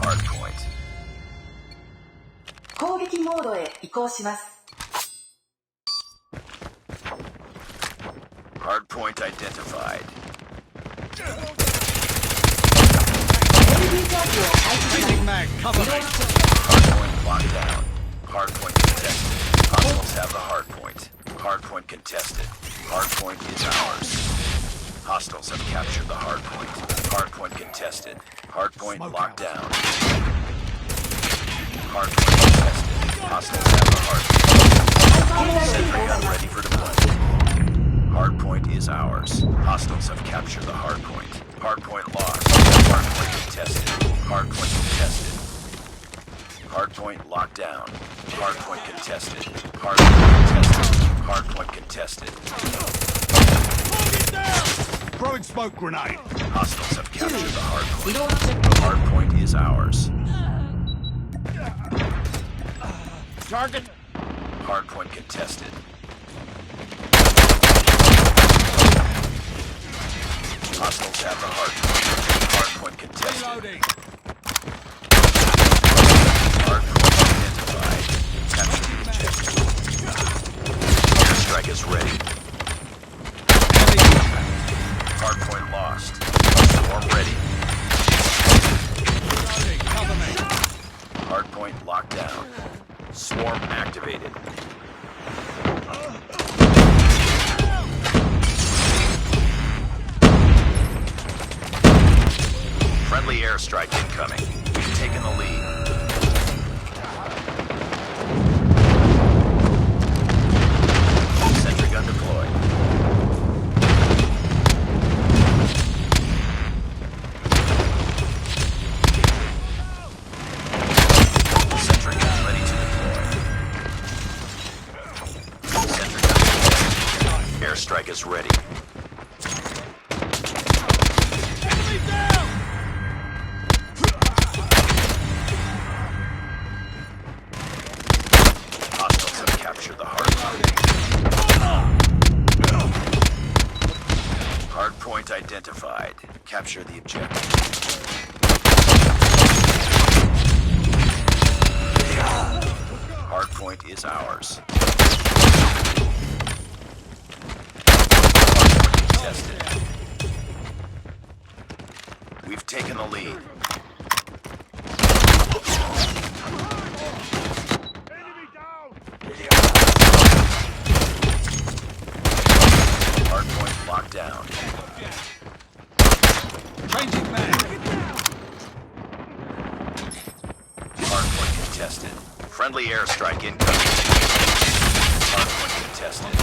hardpoint. 攻撃モードへ移行します。 Hardpoint identified. Changing mag, cover me. Hardpoint locked down. Hardpoint contested. Hostiles have the hardpoint. Hardpoint contested. Hardpoint is ours. Hostiles have captured the hardpoint. Hardpoint contested. Hardpoint locked down. Hardpoint contested. Hostiles have the hardpoint. Sentry gun ready for deployment. Hardpoint is ours. Hostiles have captured the hardpoint. Hardpoint lost. Hardpoint contested. Hardpoint contested. Hardpoint locked down. Hardpoint contested. Hardpoint contested. Hardpoint contested. Throwing smoke grenade. Hostiles have captured the hardpoint. Hardpoint is ours. Target. Hardpoint contested. Hostiles have the hardpoint. Hardpoint contested. Reloading. Hardpoint identified. Capture the objective. Airstrike is ready. Hardpoint lost. Swarm ready. Reloading. Cover me. Hardpoint locked down. Swarm activated. Friendly airstrike incoming. We've taken the lead. Sentry gun deployed. Sentry gun ready to deploy. Sentry gun deployed. Airstrike is ready. Enemy down. Hostiles have captured the hardpoint. Hardpoint identified. Capture the objective. Hardpoint is ours. Hardpoint contested. We've taken the lead. Hardpoint locked down. Changing mag. Hardpoint contested. Friendly airstrike incoming. Hardpoint contested.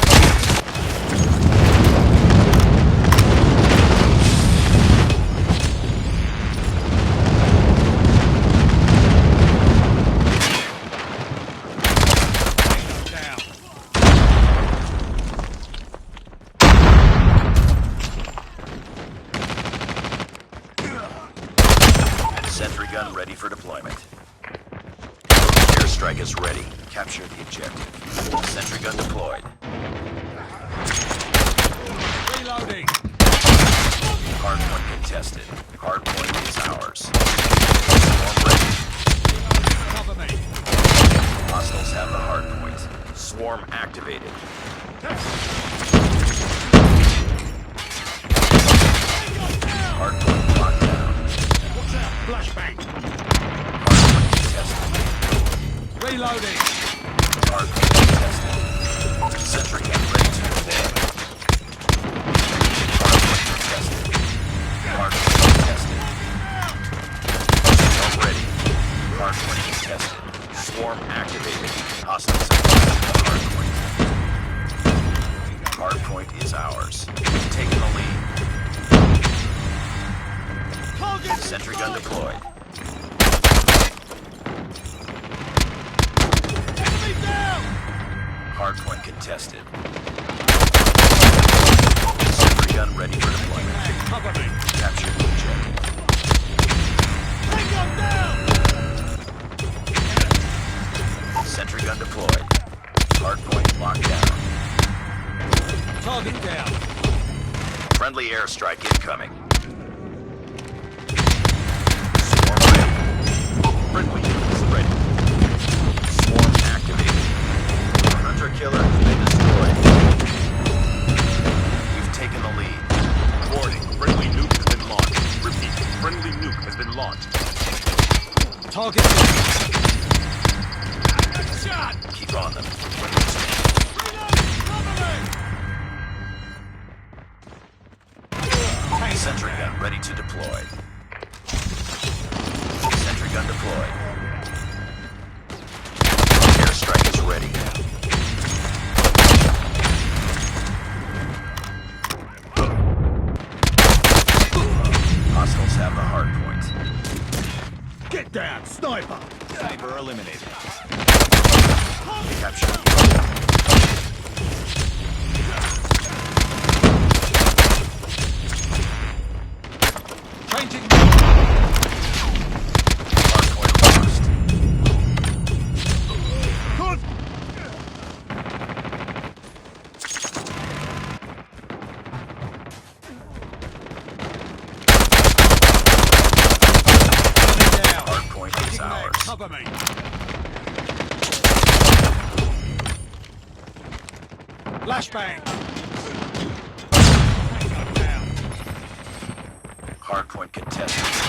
Down. Sentry gun ready for deployment. Airstrike is ready. Capture the objective. Sentry gun deployed. Reloading. Hardpoint contested. Hardpoint is ours. Swarm ready. Cover me. Hostiles have the hardpoint. Swarm activated. Hardpoint locked down. Watch out. Flashbang. Hardpoint contested. Reloading. Hardpoint contested. Sentry gun ready to deploy. Hardpoint contested. Hardpoint contested. Swarm ready. Hardpoint contested. Swarm activated. Hostiles have captured the hardpoint. Hardpoint is ours. We've taken the lead. Target. Sentry gun deployed. Enemy down. Hardpoint contested. Sentry gun ready for deployment. Mag, cover me. Capture the objective. Tango down. Sentry gun deployed. Hardpoint locked down. Target down. Friendly airstrike incoming. Swarm ready. Friendly units ready. Swarm activated. Hunter-killer has been destroyed. You've taken the lead. Warning, friendly nuke has been launched. Repeat, friendly nuke has been launched. Target shot! Keep on them. Reload! Cover me! Sentry gun ready to deploy. Sentry gun deployed. Airstrike is ready. Hostiles have the hard point. Get down, sniper! Sniper eliminated. Capture. Changing. Hardpoint lost. Good! Hardpoint is ours. Cover me! Flashbang! Hardpoint contested.